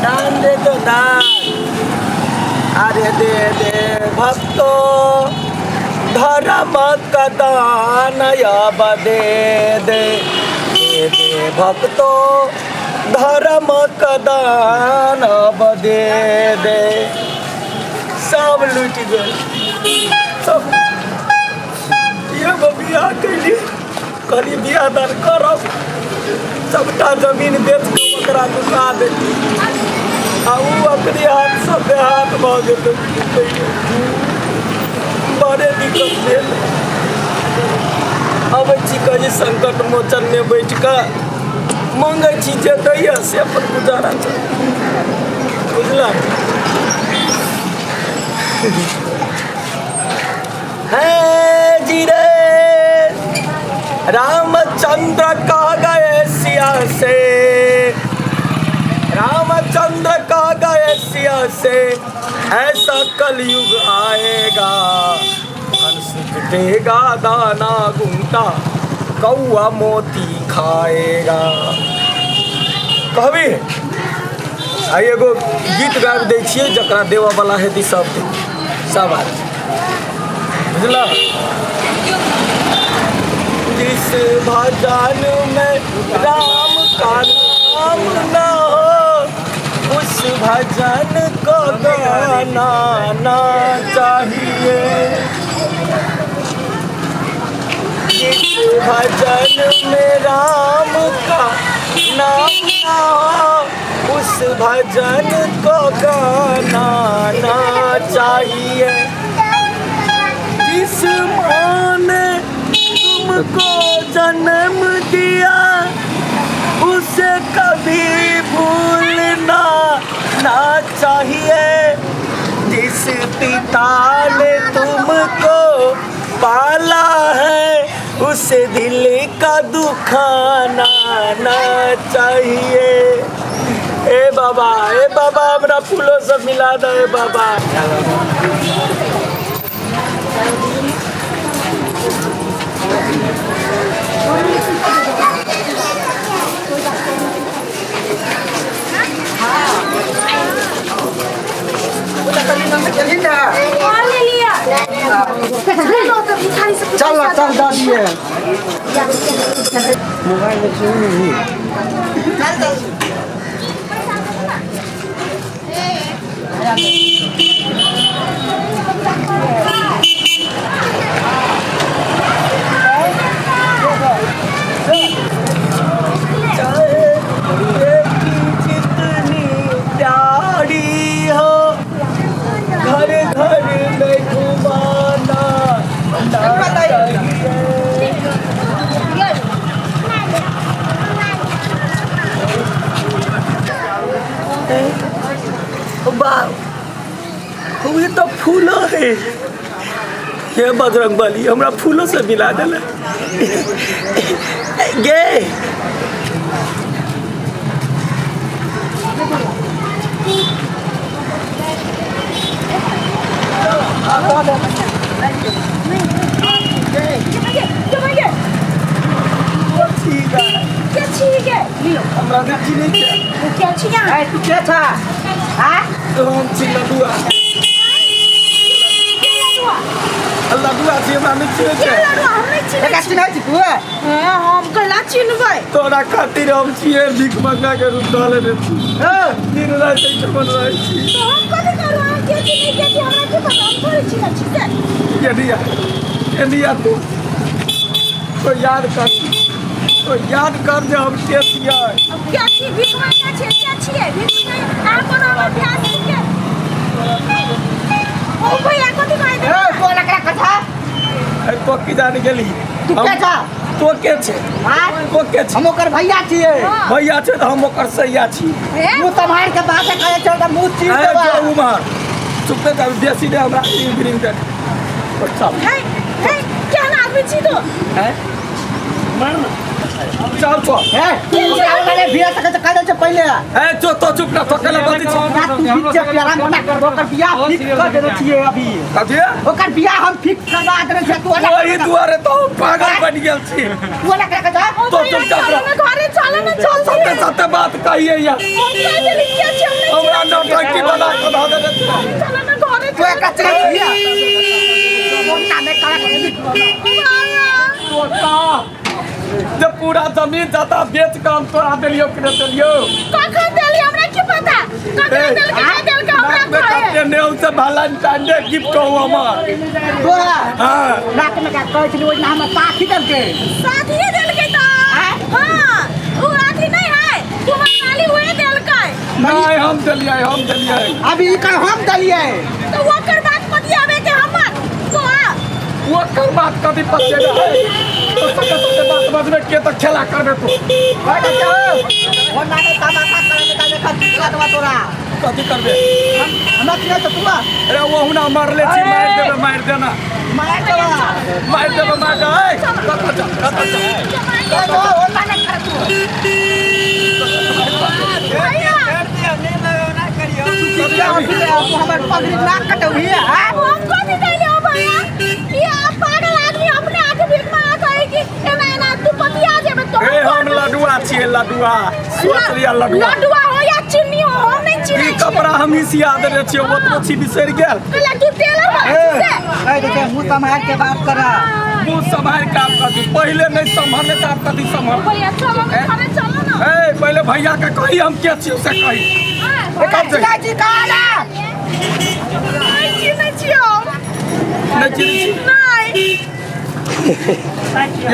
दान दे तो दान, अरे दे दे भक्तो धर्म का दान अब दे दे, दे दे भक्तो धर्म का दान अब दे दे। सब लूट गए, सब ये बियाह कैली कहली बियाह दान करब, सबटा जमीन बेच के ओकरा दुका दे आ उ अपने हाथ सब हाथ भऽ गेल, बड़े दिक्कत भेल। अब छी कहीं संकट मोचन में बैठ कऽ मांगे छी जे दैया से अपन गुजारा कर, बुझल है जी रे। रामचंद्र कह गए सिया से, रामचंद्र कह गए सिया से, ऐसा कलयुग आएगा, हंस देगा दाना गुंटा, कौआ मोती खाएगा। कहबी आ एगो गीत गाबि दै छियै जकरा देवऽवला हेतै सब आदमी, बुझल। जिस भजन में राम का नाम ना हो, उस भजन को गाना चाहिए। जिस भजन में राम का नाम ना हो, उस भजन को गाना चाहिए। जिस माँ ने तुमको जन्म दिया, उसे कभी भूलना ना चाहिए। जिस पिता ने तुमको पाला है, उसे दिल का दुखाना ना चाहिए। ए बाबा हमरा फूलों से मिला दे बाबा। चल दादी मोबाइल में जितनी प्यारी हो, घर घर में घुमाना ये तो फूलों है। ये बजरंगबली हमरा फूलों से मिला दिला गे। तोरा खातिर हम छिए भीख मंगा के रूप डाले रे दिन रात मन रहे छी। हम कथि करू, हम के नहीं के हमरा के पता हम करे छी ना छी के दिया तू तो याद कर जे हम के छिए। अब क्या छी भीख मंगा छी, क्या छिए भीख मंगा आप कोनो अभ्यास के ओ भैया कथि कहै दे ए तो लकड़ा कथा ए तो की जान गेली तू के था तो के छे तो के छे हम ओकर भैया छिए। भैया छे त हम ओकर सैया छी। तू तमार के बात कहै छ त मुंह चीर देबा ए उमर चुप कर देसी दे हमरा ग्रीन दे और चल हे हे क्या ना आदमी छी तो है मार चल तो है तू वाले बिया तक कह दे छ पहले ए जो तो चुप ना तो कला बात छ तू बीच प्यारा मना कर ओकर बिया फिक्स कर देने छिए। अभी कथि ओकर बिया हम फिक्स करवा देने छ। तू ओही दुआरे तो पागल बन गेल छी। तू लकड़ा का जा तो चुप चाप घरे चल ना चल साथे साथे बात कहिए या हमरा नौटंकी बना के धा दे तू एक कचरा छिया मोटा में करा जब पूरा जमीन जाता बेच के हम तोरा देलियो कि देलियो कखन देलियो हमरा की पता कखन देल के हमरा कहते ने उसे वैलेंटाइन डे गिफ्ट हो हमर तोरा हां रात में का कहै छी ओइ नाम साथी देल के तो हां वो अथी नहीं है तुम्हार वाली हुए देल के नहीं हम देलिए अभी का हम देलिए तो वो कर बात पतियावे के हमर तो वो कर बात कभी पते रहे तो सके बात बजबे के तो खेला करबे तू भाई जाओ वो नाने तमाशा करे का देखा दिक्कत तोरा कथी करबे हम किया तो तू अरे वो हुना मारले छी मार देना मार देबे मार दे वो नाने कर तू भैया हमर पगड़ी ना कटौही है हम को भी कहले हो भैया ये आप पागल आदमी अपने आके भीख मांगा कहे कि एना एना तू पतिया जेबे तो ए हम लडुआ छिए लडुआ सोच लिया लडुआ हो या चिन्नी हो हम नहीं चिन्नी ई कपड़ा हम ही सिया दे छिए वो तो छी बिसर गेल पहले तू टेलर बन से ए देखे मुंह संभाल के बात करा मुंह संभाल के आप कथी पहले नहीं संभाले तो आप कथी संभाल भैया चलो खाने चलो ना ए पहले भैया के कही हम के छी उसे कही कब से जी काला नहीं चिन्नी छियो नहीं चिन्ही नहीं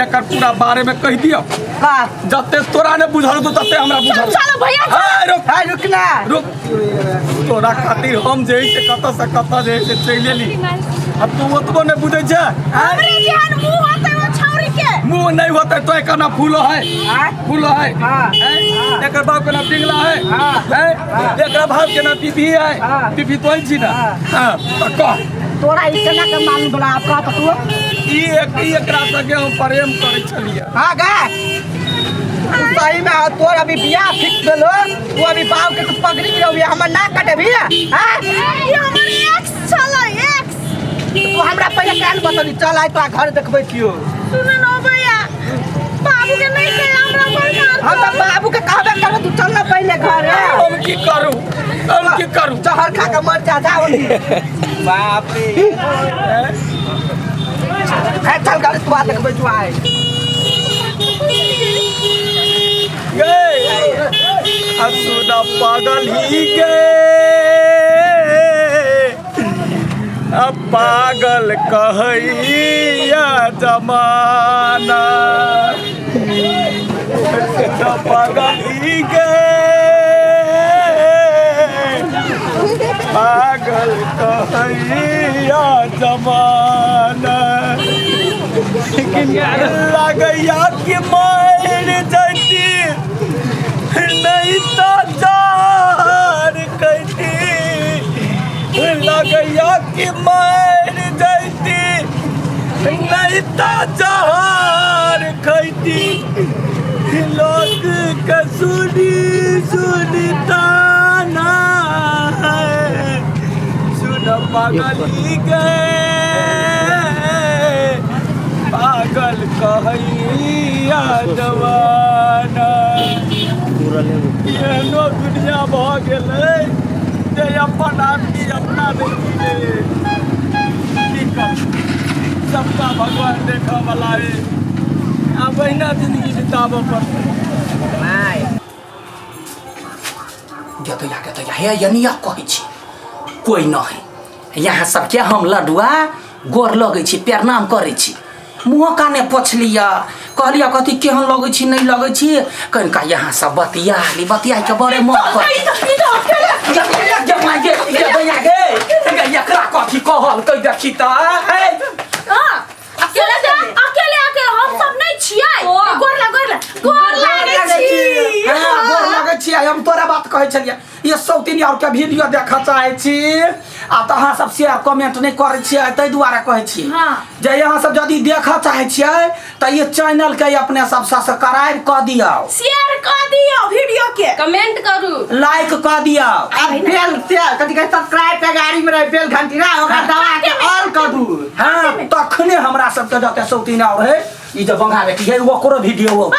एकर पूरा बारे में कह दियो का जते तोरा ने बुझल तो तते हमरा बुझल चलो भैया ए रुक रुकना रुक तोरा खातिर हम जे से कत से चले ली अब तू ओतबो नहीं बुझे छे हमरे जेहन मुंह होते वो छौरी के मुंह नहीं होते तो एक ना फूलो है एकर बाप के ना पिघला है एकर बाप के ना पीपी है पीपी तो ही छी ना हां कह तोरा इतना के मालूम बला आपका तो तू एकरा संगे हम प्रेम करे छलिए हां गा सही में तोर अभी बियाह फिक्स भेलो तू अभी बाप के तू पगड़ी गिरौबी हमर ना कटे भैया हां ये हमर एक्स चलो एक्स तू हमरा पहले कान बतली चल आइ तो घर देखबै कियो सुन न भैया बाबू के नहीं कहे हमरा बरकार हम तो बाबू के कहबे करो तू चल ना पहले घर हम की करूं जहर खा के मर जा ओली बाप रे चल घर तू आ देखबै तू आइ सुना पागल ही गे अब पागल कहैया जमाना पागल ही गे पागल कहैया जमाना लगैया कि मार जैती नहीं तो जार कहती लगैया कि मार जैती नहीं तो जार कहती लोग के सुनता ना है सुन पागली गए पागल कहैया जवाना एहनो दुनिया भ गेलै जे अपन आदमी अपना देखी की कर सबका भगवान देखऽ वाला है आ बहिना जिंदगी बिताबऽ पड़तै गतैया हे यनिया कहै छी कोई नहीं यहाँ सबके हम लडुआ गोर लगै छी प्रणाम करै छी मुँह काने पोछलिया कहलिया कथी केहन लगै छी नहीं लगै छी कनिका यहाँ सब बतिया के बड़े मन कर एकरा कथी कहल कहि देखी त अकेले आके हम सब नहीं छियै गोर लगै छी हम तोरा बात कहै छलिया ये सौतीनी और के वीडियो देखा चाहे छी आ त अहाँ सब शेयर कमेंट नहीं करे छियै तै दुआरे कहै छी जे यहाँ सब यदि देखा चाहे छियै त ये चैनल के अपने सब सब्सक्राइब क दियौ शेयर क दियौ वीडियो के कमेंट करू लाइक क दियौ आ बेल से कथि कहै सब्सक्राइब पे गाड़ी में रह बेल घंटी ना ओकरा दबा के ऑल क दू हां तखने हमरा सब के जते सौतीनी और है ई जे बंगाले की है ओकरो वीडियो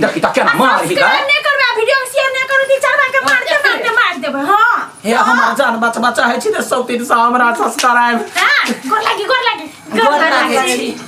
देखि त केना मार ही गए नहीं करबे वीडियो शेयर नहीं करू देबे हां हे हमार जान बचबा चाहे छी त सौतीन से हमरा संस्कार आए हां गोर लागी गोर लागी छी।